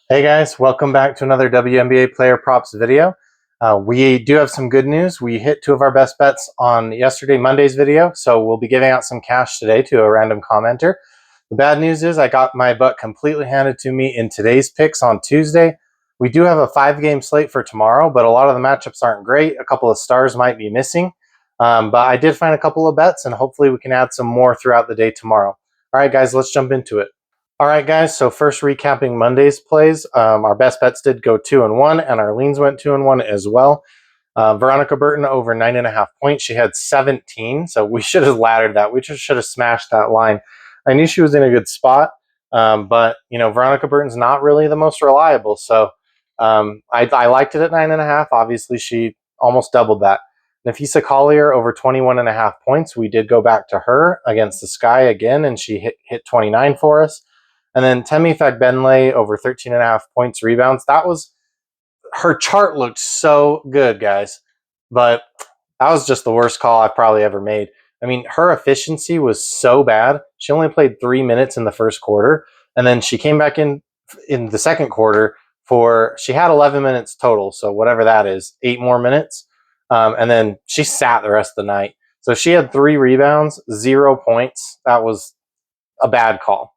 Hey guys, welcome back to another WNBA player props video. We do have some good news. We hit two of our best bets on Monday's video, so we'll be giving out some cash today to a random commenter. The bad news is I got my butt completely handed to me in today's picks on Tuesday. We do have a 5-game slate for tomorrow, but a lot of the matchups aren't great. A couple of stars might be missing, but I did find a couple of bets, and hopefully we can add some more throughout the day tomorrow. All right, guys, let's jump into it. All right, guys, so first recapping Monday's plays, our best bets did go 2-1, and our leans went 2-1 as well. Veronica Burton over 9.5 points. She had 17, so we should have laddered that. We just should have smashed that line. I knew she was in a good spot, but, Veronica Burton's not really the most reliable, so I liked it at 9.5. Obviously, she almost doubled that. Napheesa Collier over 21.5 points. We did go back to her against the Sky again, and she hit 29 for us. And then Temi Fagbenle over 13.5 points rebounds. That was, her chart looked so good, guys. But that was just the worst call I've probably ever made. I mean, her efficiency was so bad. She only played 3 minutes in the first quarter. And then she came back in the second quarter she had 11 minutes total. So whatever that is, 8 more minutes. And then she sat the rest of the night. So she had 3 rebounds, 0 points. That was a bad call.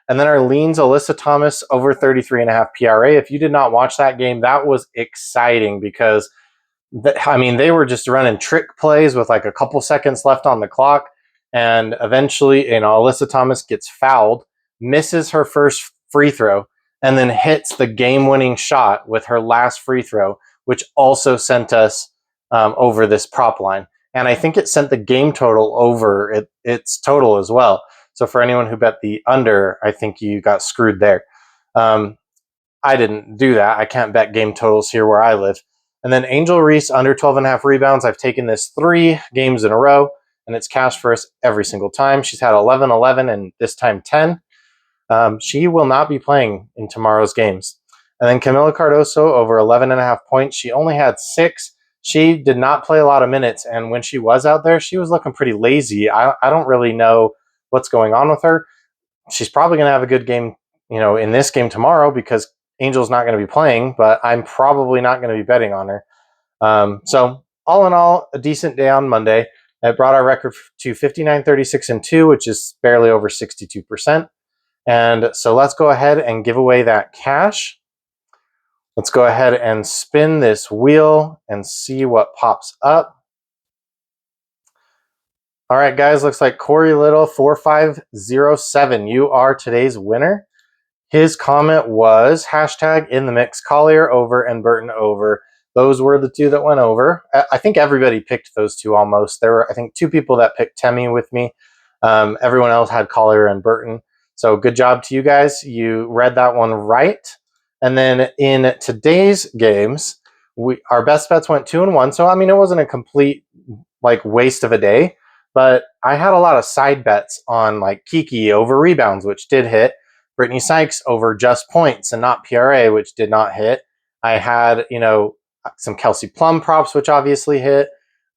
And then our leans, Alyssa Thomas over 33.5 PRA. If you did not watch that game, that was exciting because, they were just running trick plays with like a couple seconds left on the clock. And eventually, Alyssa Thomas gets fouled, misses her first free throw, and then hits the game-winning shot with her last free throw, which also sent us over this prop line. And I think it sent the game total over its total as well. So for anyone who bet the under, I think you got screwed there. I didn't do that. I can't bet game totals here where I live. And then Angel Reese under 12.5 rebounds. I've taken this 3 games in a row, and it's cash for us every single time. She's had 11, 11, and this time 10. She will not be playing in tomorrow's games. And then Camila Cardoso over 11.5 points. She only had 6. She did not play a lot of minutes, and when she was out there, she was looking pretty lazy. I don't really know what's going on with her. She's probably going to have a good game, in this game tomorrow because Angel's not going to be playing, but I'm probably not going to be betting on her. So all in all, a decent day on Monday. It brought our record to 59, 36, and 2, which is barely over 62%. And so let's go ahead and give away that cash. Let's go ahead and spin this wheel and see what pops up. All right, guys, looks like Corey Little 4507. You are today's winner. His comment was hashtag in the mix, Collier over and Burton over. Those were the 2 that went over. I think everybody picked those 2 almost. There were, I think, 2 people that picked Temi with me. Everyone else had Collier and Burton. So good job to you guys. You read that one right. And then in today's games, our best bets went 2-1. So, it wasn't a complete waste of a day. But I had a lot of side bets on like Kiki over rebounds, which did hit. Brittany Sykes over just points and not PRA, which did not hit. I had, some Kelsey Plum props, which obviously hit.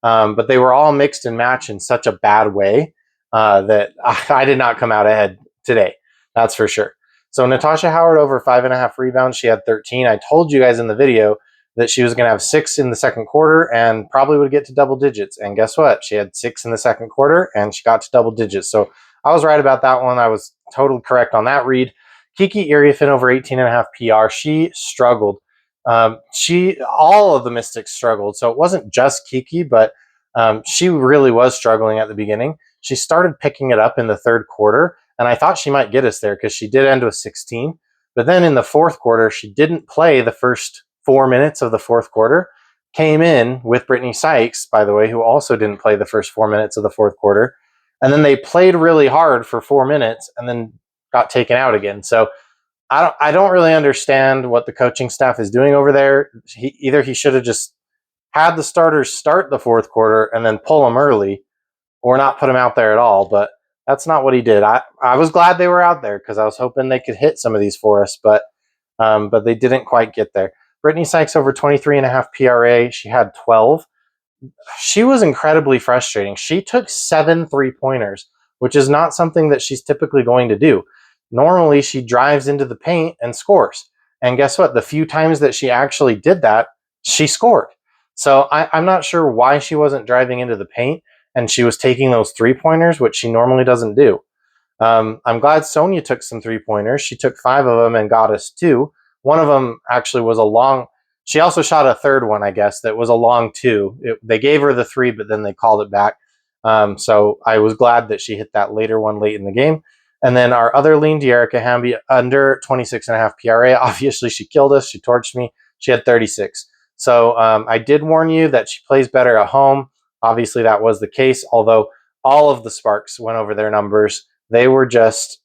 But they were all mixed and matched in such a bad way that I did not come out ahead today. That's for sure. So Natasha Howard over 5.5 rebounds. She had 13. I told you guys in the video that she was going to have 6 in the second quarter and probably would get to double digits. And guess what? She had 6 in the second quarter and she got to double digits. So I was right about that one. I was totally correct on that read. Kiki Iriafin over 18.5 PR. She struggled. All of the Mystics struggled. So it wasn't just Kiki, but she really was struggling at the beginning. She started picking it up in the third quarter, and I thought she might get us there because she did end with 16. But then in the fourth quarter, she didn't play the first 4 minutes of the fourth quarter, came in with Brittany Sykes, by the way, who also didn't play the first 4 minutes of the fourth quarter. And then they played really hard for 4 minutes and then got taken out again. So I don't really understand what the coaching staff is doing over there. Either he should have just had the starters start the fourth quarter and then pull them early, or not put them out there at all. But that's not what he did. I was glad they were out there because I was hoping they could hit some of these for us, but they didn't quite get there. Brittany Sykes over 23.5 PRA. She had 12. She was incredibly frustrating. She took 7 3-pointers, which is not something that she's typically going to do. Normally, she drives into the paint and scores. And guess what? The few times that she actually did that, she scored. So I'm not sure why she wasn't driving into the paint and she was taking those 3-pointers, which she normally doesn't do. I'm glad Sonia took some 3-pointers. She took 5 of them and got us 2. One of them actually was a long. She also shot a third one, I guess, that was a long 2. They gave her the 3, but then they called it back. So I was glad that she hit that later one late in the game. And then our other lean, Dearica Hamby, under 26.5 PRA. Obviously, she killed us. She torched me. She had 36. So I did warn you that she plays better at home. Obviously, that was the case, although all of the Sparks went over their numbers. They were just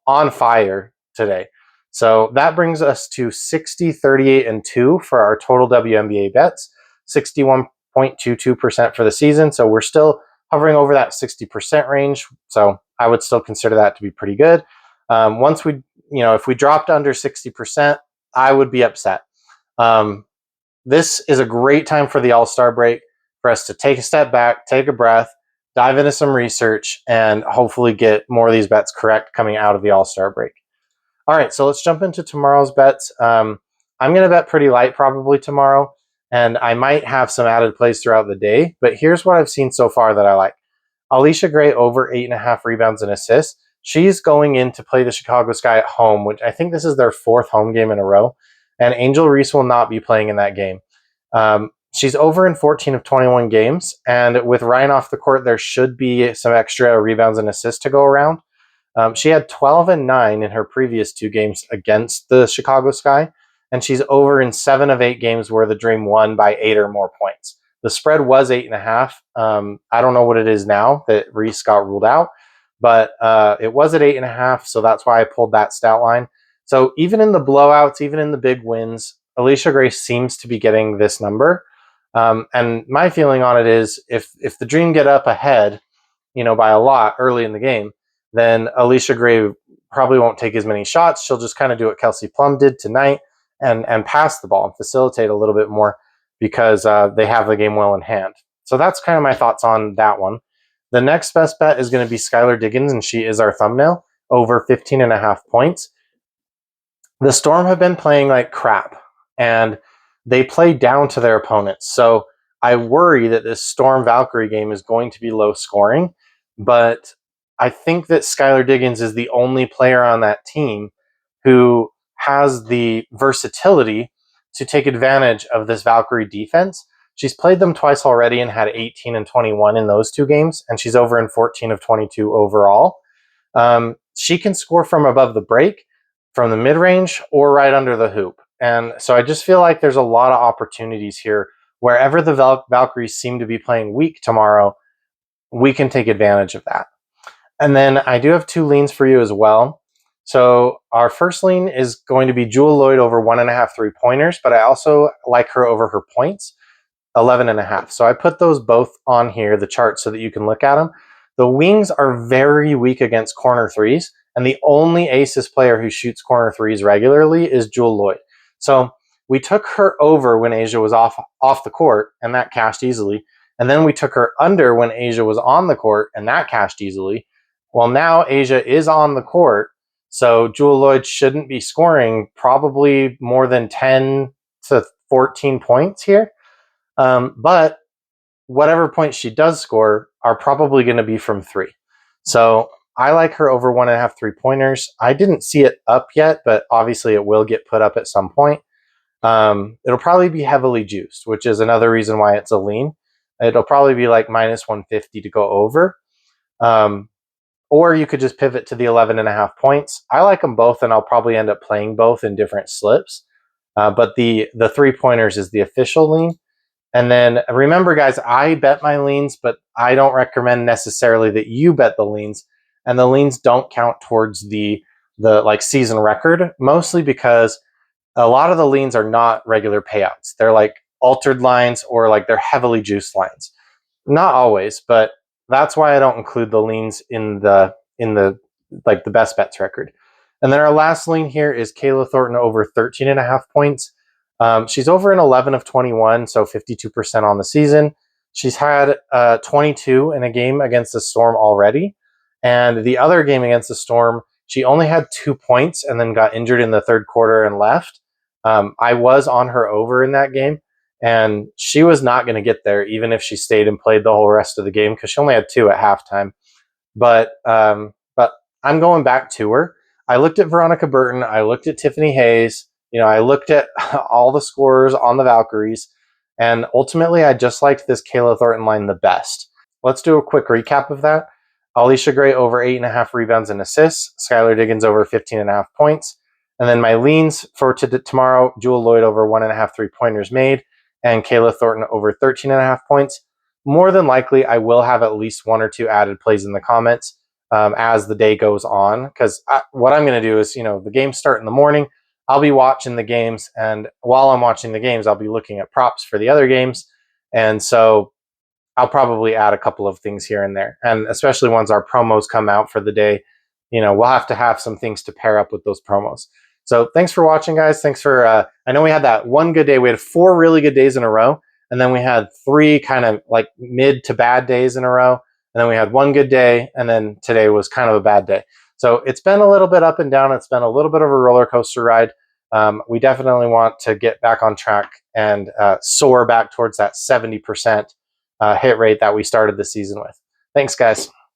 on fire today. So that brings us to 60, 38, and 2 for our total WNBA bets, 61.22% for the season. So we're still hovering over that 60% range. So I would still consider that to be pretty good. Once we, if we dropped under 60%, I would be upset. This is a great time for the All-Star break for us to take a step back, take a breath, dive into some research, and hopefully get more of these bets correct coming out of the All-Star break. All right, so let's jump into tomorrow's bets. I'm going to bet pretty light probably tomorrow, and I might have some added plays throughout the day, but here's what I've seen so far that I like. Allisha Gray over 8.5 rebounds and assists. She's going in to play the Chicago Sky at home, which I think this is their 4th home game in a row, and Angel Reese will not be playing in that game. She's over in 14 of 21 games, and with Ryan off the court, there should be some extra rebounds and assists to go around. She had 12 and 9 in her previous 2 games against the Chicago Sky, and she's over in 7 of 8 games where the Dream won by 8 or more points. The spread was 8.5. I don't know what it is now that Reese got ruled out, but it was at 8.5, so that's why I pulled that stat line. So even in the blowouts, even in the big wins, Allisha Gray seems to be getting this number. And my feeling on it is if the Dream get up ahead, by a lot early in the game, then Allisha Gray probably won't take as many shots. She'll just kind of do what Kelsey Plum did tonight and pass the ball and facilitate a little bit more because they have the game well in hand. So that's kind of my thoughts on that one. The next best bet is going to be Skylar Diggins, and she is our thumbnail, over 15.5 points. The Storm have been playing like crap, and they play down to their opponents. So I worry that this Storm Valkyrie game is going to be low scoring, but I think that Skylar Diggins is the only player on that team who has the versatility to take advantage of this Valkyrie defense. She's played them twice already and had 18 and 21 in those 2 games, and she's over in 14 of 22 overall. She can score from above the break, from the mid-range, or right under the hoop. And so I just feel like there's a lot of opportunities here. Wherever the Valkyries seem to be playing weak tomorrow, we can take advantage of that. And then I do have 2 leans for you as well. So our first lean is going to be Jewel Lloyd over 1.5 3-pointers, but I also like her over her points, 11.5. So I put those both on here, the chart, so that you can look at them. The Wings are very weak against corner threes, and the only Aces player who shoots corner threes regularly is Jewel Lloyd. So we took her over when Asia was off the court, and that cashed easily. And then we took her under when Asia was on the court, and that cashed easily. Well, now Asia is on the court, so Jewel Lloyd shouldn't be scoring probably more than 10 to 14 points here. But whatever points she does score are probably going to be from 3. So I like her over 1.5 3-pointers. I didn't see it up yet, but obviously it will get put up at some point. It'll probably be heavily juiced, which is another reason why it's a lean. It'll probably be like minus 150 to go over. Or you could just pivot to the 11.5 points. I like them both, and I'll probably end up playing both in different slips. But the 3-pointers is the official lean. And then remember, guys, I bet my leans, but I don't recommend necessarily that you bet the leans. And the leans don't count towards the like season record, mostly because a lot of the leans are not regular payouts. They're like altered lines or like they're heavily juiced lines. Not always, but that's why I don't include the leans in the like the best bets record. And then our last lean here is Kayla Thornton over 13.5 points. She's over in 11 of 21, so 52% on the season. She's had 22 in a game against the Storm already. And the other game against the Storm, she only had 2 points and then got injured in the third quarter and left. I was on her over in that game, and she was not going to get there even if she stayed and played the whole rest of the game because she only had 2 at halftime. But I'm going back to her. I looked at Veronica Burton. I looked at Tiffany Hayes. I looked at all the scorers on the Valkyries, and ultimately, I just liked this Kayla Thornton line the best. Let's do a quick recap of that. Allisha Gray over 8.5 rebounds and assists. Skylar Diggins over 15.5 points. And then my leans for tomorrow: Jewel Lloyd over 1.5 3-pointers made, and Kayla Thornton over 13.5 points. More than likely, I will have at least 1 or 2 added plays in the comments as the day goes on. Because what I'm going to do is, the games start in the morning. I'll be watching the games, and while I'm watching the games, I'll be looking at props for the other games. And so I'll probably add a couple of things here and there. And especially once our promos come out for the day, we'll have to have some things to pair up with those promos. So thanks for watching, guys. Thanks for, I know we had that one good day. We had 4 really good days in a row. And then we had 3 kind of like mid to bad days in a row. And then we had 1 good day. And then today was kind of a bad day. So it's been a little bit up and down. It's been a little bit of a roller coaster ride. We definitely want to get back on track and soar back towards that 70% hit rate that we started the season with. Thanks, guys.